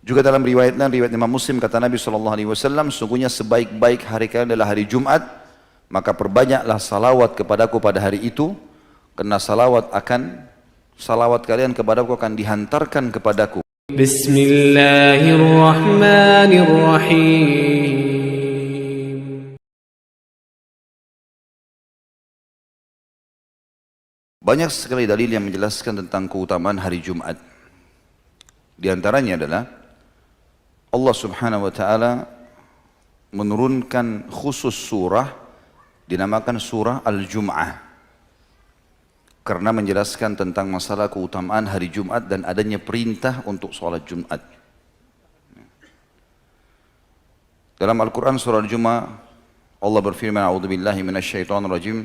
Juga dalam riwayat Imam Muslim kata Nabi SAW, sungguhnya sebaik-baik hari kalian adalah hari Jumat, maka perbanyaklah salawat kepadaku pada hari itu, karena salawat kalian kepadaku akan dihantarkan kepadaku. Bismillahirrahmanirrahim. Banyak sekali dalil yang menjelaskan tentang keutamaan hari Jumat. Di antaranya adalah Allah Subhanahu wa taala menurunkan khusus surah dinamakan surah Al-Jum'ah karena menjelaskan tentang masalah keutamaan hari Jumat dan adanya perintah untuk sholat Jumat. Dalam Al-Quran surah Al-Jum'ah Allah berfirman, A'udzubillahi minasyaitonirrajim,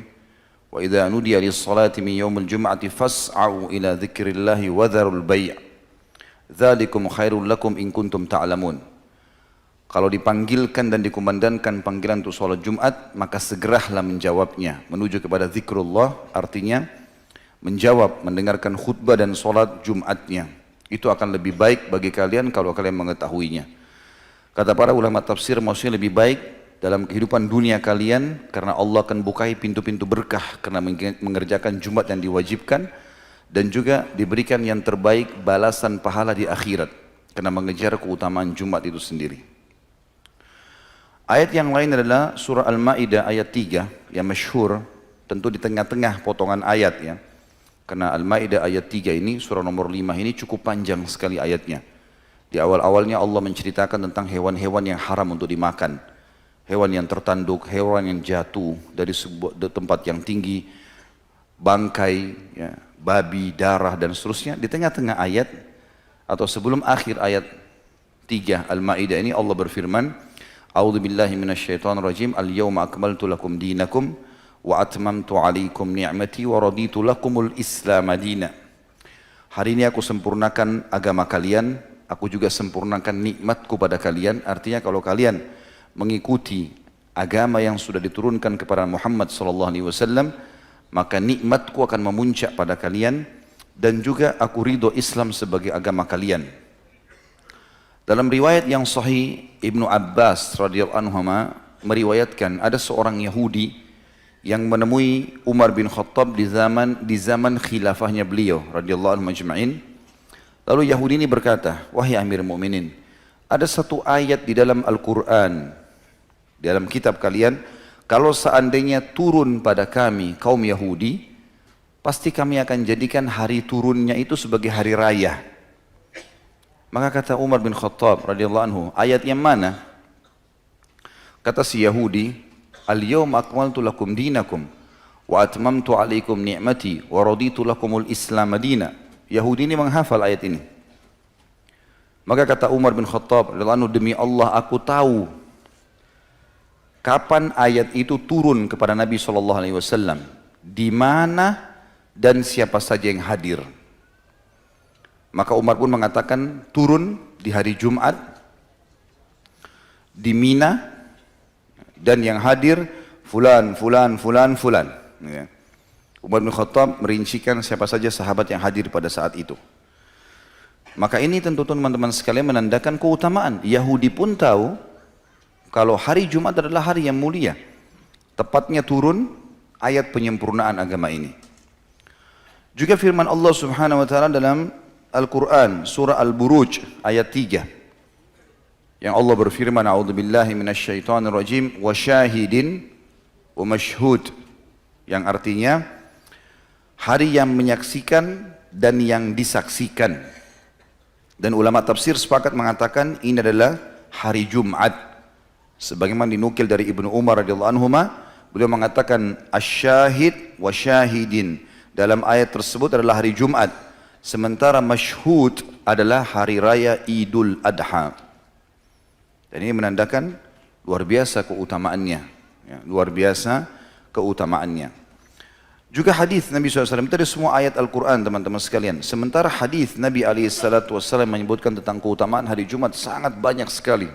wa idza nudiya lis-salati min yaumil jum'ati fas'au ila dzikrillahi wa dzarul bai'. Dzalikum khairul lakum in kuntum ta'lamun. Kalau dipanggilkan dan dikumandangkan panggilan untuk sholat Jumat, maka segeralah menjawabnya, menuju kepada zikrullah, artinya menjawab, mendengarkan khutbah dan sholat Jumatnya. Itu akan lebih baik bagi kalian kalau kalian mengetahuinya. Kata para ulama tafsir, maksudnya lebih baik dalam kehidupan dunia kalian, karena Allah akan bukai pintu-pintu berkah karena mengerjakan Jumat yang diwajibkan, dan juga diberikan yang terbaik balasan pahala di akhirat karena mengejar keutamaan Jumat itu sendiri. Ayat yang lain adalah surah Al-Ma'idah ayat 3 yang masyhur, tentu di tengah-tengah potongan ayat ya. Karena Al-Ma'idah ayat 3 ini, surah nomor 5 ini cukup panjang sekali ayatnya. Di awal-awalnya Allah menceritakan tentang hewan-hewan yang haram untuk dimakan. Hewan yang tertanduk, hewan yang jatuh dari sebuah tempat yang tinggi, bangkai, ya, babi, darah dan seterusnya. Di tengah-tengah ayat atau sebelum akhir ayat 3 Al-Ma'idah ini Allah berfirman, A'udzubillahi minasyaitonirrajim, al-yawma akmaltu lakum dinakum wa atmamtu alaikum ni'mati wa raditu lakumul islam madina. Hari ini aku sempurnakan agama kalian, aku juga sempurnakan nikmatku pada kalian. Artinya kalau kalian mengikuti agama yang sudah diturunkan kepada Muhammad SAW, maka nikmatku akan memuncak pada kalian, dan juga aku ridho Islam sebagai agama kalian. Dalam riwayat yang sahih, Ibnu Abbas radhiyallahu anhu meriwayatkan ada seorang Yahudi yang menemui Umar bin Khattab di zaman khilafahnya beliau radhiyallahu anhu majma'in. Lalu Yahudi ini berkata, wahai Amir Mu'minin, ada satu ayat di dalam Al-Quran, di dalam kitab kalian, kalau seandainya turun pada kami kaum Yahudi, pasti kami akan jadikan hari turunnya itu sebagai hari raya. Maka kata Umar bin Khattab radhiyallahu anhu, ayat yang mana? Kata si Yahudi, al-yawma akmaltu lakum dinakum wa atmamtu alaikum ni'mati wa raditu lakumul islam madina. Yahudi ini menghafal ayat ini. Maka kata Umar bin Khattab radhiyallahu anhu, demi Allah aku tahu kapan ayat itu turun kepada Nabi SAW, di mana dan siapa saja yang hadir. Maka Umar pun mengatakan turun di hari Jumat di Mina, dan yang hadir fulan. Ya. Umar bin Khattab merincikan siapa saja sahabat yang hadir pada saat itu. Maka ini tentu teman-teman sekalian menandakan keutamaan. Yahudi pun tahu kalau hari Jumat adalah hari yang mulia, tepatnya turun ayat penyempurnaan agama ini. Juga firman Allah Subhanahu wa taala dalam Al-Quran surah Al-Buruj ayat 3 yang Allah berfirman, A'udzubillahi minasyaitonirrajim wa syahidin wa mashhud, yang artinya hari yang menyaksikan dan yang disaksikan. Dan ulama tafsir sepakat mengatakan ini adalah hari Jumat. Sebagaimana dinukil dari Ibnu Umar radhiyallahu anhu, beliau mengatakan asyahid wa syahidin, dalam ayat tersebut adalah hari Jumat, sementara masyhud adalah hari raya Idul Adha. Dan ini menandakan luar biasa keutamaannya, ya, luar biasa keutamaannya. Juga hadis Nabi SAW, itu ada semua ayat Al-Quran teman-teman sekalian. Sementara hadis Nabi SAW menyebutkan tentang keutamaan hari Jumat sangat banyak sekali.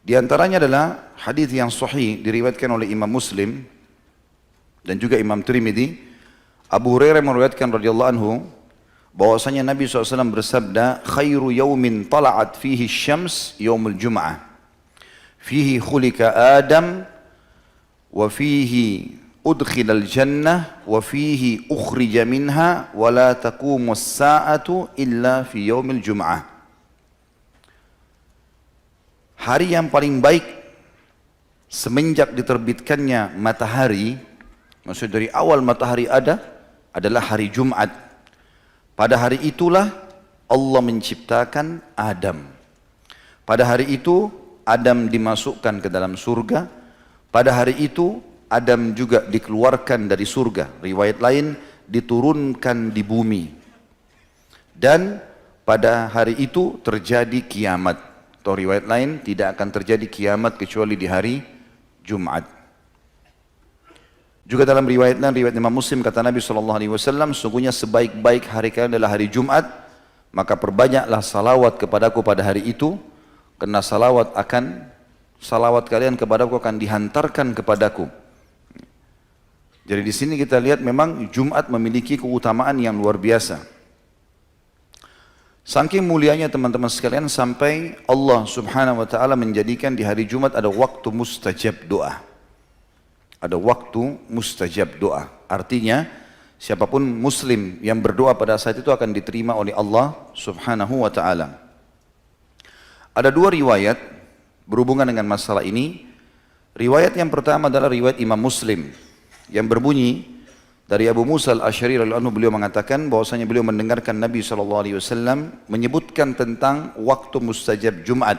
Di antaranya adalah hadis yang sahih diriwayatkan oleh Imam Muslim dan juga Imam Tirmidzi. Abu Hurairah meriwayatkan radhiyallahu anhu, bahwasanya Nabi SAW bersabda, khairu yaumin tala'at fihi syams yaumul jum'ah, fihi khulika Adam, wa fihi udkhilal jannah, wa fihi ukhrija minha, wa la taqumu as-sa'atu illa fi yaumil jum'ah. Hari yang paling baik semenjak diterbitkannya matahari, maksud dari awal matahari ada, adalah hari Jumat. Pada hari itulah Allah menciptakan Adam. Pada hari itu Adam dimasukkan ke dalam surga. Pada hari itu Adam juga dikeluarkan dari surga. Riwayat lain diturunkan di bumi. Dan pada hari itu terjadi kiamat. Atau riwayat lain tidak akan terjadi kiamat kecuali di hari Jumat. Juga dalam riwayat Imam Muslim kata Nabi SAW, sungguhnya sebaik-baik hari kalian adalah hari Jumat, maka perbanyaklah salawat kepadaku pada hari itu, karena salawat kalian kepadaku akan dihantarkan kepadaku. Jadi di sini kita lihat memang Jumat memiliki keutamaan yang luar biasa. Saking mulianya teman-teman sekalian sampai Allah Subhanahu wa taala menjadikan di hari Jumat ada waktu mustajab doa. Ada waktu mustajab doa. Artinya siapapun muslim yang berdoa pada saat itu akan diterima oleh Allah Subhanahu wa taala. Ada dua riwayat berhubungan dengan masalah ini. Riwayat yang pertama adalah riwayat Imam Muslim yang berbunyi dari Abu Musa al-Asy'ari radhiyallahu anhu, beliau mengatakan bahwasanya beliau mendengarkan Nabi SAW menyebutkan tentang waktu mustajab Jumat.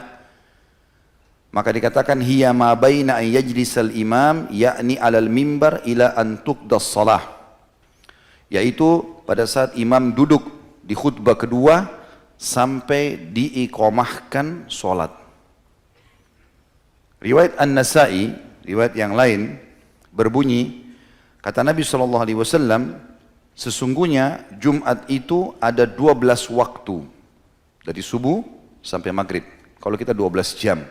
Maka dikatakan hiya ma baina an yajlisal imam yakni alal mimbar ila an tuqdas salah, yaitu pada saat imam duduk di khutbah kedua sampai diiqamahkan salat. Riwayat An-Nasa'i, riwayat yang lain berbunyi, kata Nabi SAW, sesungguhnya Jumat itu ada 12 waktu dari subuh sampai maghrib. Kalau kita 12 jam.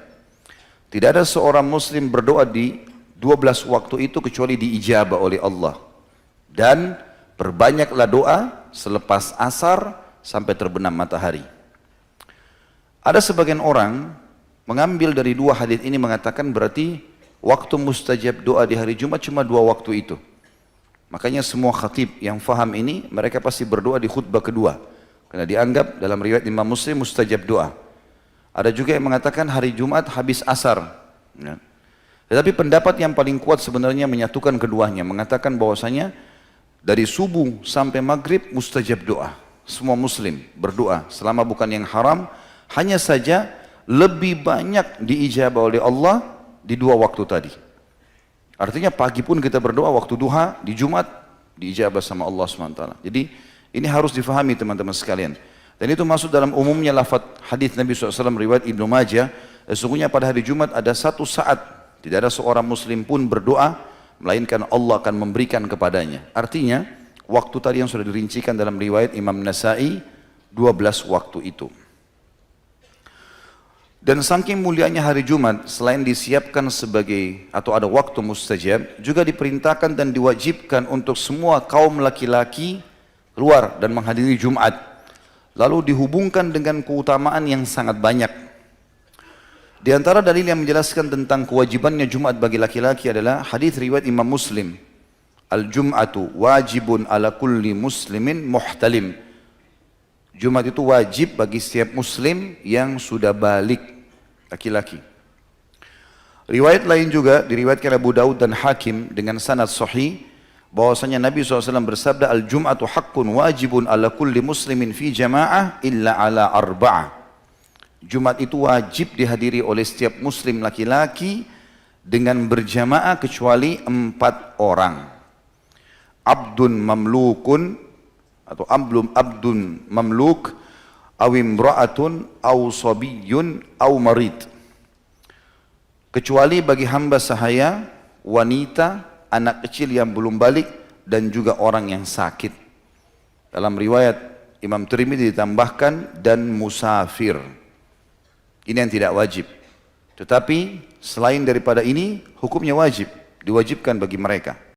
Tidak ada seorang muslim berdoa di 12 waktu itu kecuali diijabah oleh Allah. Dan perbanyaklah doa selepas asar sampai terbenam matahari. Ada sebagian orang mengambil dari dua hadis ini mengatakan berarti waktu mustajab doa di hari Jumat cuma dua waktu itu. Makanya semua khatib yang faham ini mereka pasti berdoa di khutbah kedua. Karena dianggap dalam riwayat Imam Muslim mustajab doa. Ada juga yang mengatakan hari Jumat habis asar. Ya. Tetapi pendapat yang paling kuat sebenarnya menyatukan keduanya. Mengatakan bahwasanya dari subuh sampai maghrib mustajab doa. Semua muslim berdoa selama bukan yang haram. Hanya saja lebih banyak diijabah oleh Allah di dua waktu tadi. Artinya pagi pun kita berdoa waktu duha, di Jumat diijabah sama Allah SWT. Jadi ini harus difahami teman-teman sekalian. Dan itu masuk dalam umumnya lafaz hadis Nabi SAW riwayat Ibnu Majah. Sesungguhnya pada hari Jumat ada satu saat tidak ada seorang muslim pun berdoa melainkan Allah akan memberikan kepadanya. Artinya waktu tadi yang sudah dirincikan dalam riwayat Imam Nasa'i 12 waktu itu. Dan saking mulianya hari Jumat, selain disiapkan sebagai atau ada waktu mustajab, juga diperintahkan dan diwajibkan untuk semua kaum laki-laki keluar dan menghadiri Jumat. Lalu dihubungkan dengan keutamaan yang sangat banyak. Di antara dalil yang menjelaskan tentang kewajibannya Jumat bagi laki-laki adalah hadis riwayat Imam Muslim. Al-Jum'atu wajibun ala kulli muslimin muhtalim. Jumat itu wajib bagi setiap muslim yang sudah balik, laki-laki. Riwayat lain juga diriwayatkan Abu Daud dan Hakim dengan sanad sahih bahwasanya Nabi SAW bersabda, al-jum'atu haqqun wajibun ala kulli muslimin fi jama'ah illa ala arba'ah. Jumat itu wajib dihadiri oleh setiap muslim laki-laki dengan berjamaah kecuali 4 orang. Abdun mamlukun atau abdun mamluk, aw imra'atun, aw sabiyyun, aw marid. Kecuali bagi hamba sahaya, wanita, anak kecil yang belum balik, dan juga orang yang sakit. Dalam riwayat Imam Tirmidzi ditambahkan dan musafir. Ini yang tidak wajib. Tetapi selain daripada ini hukumnya wajib, diwajibkan bagi mereka.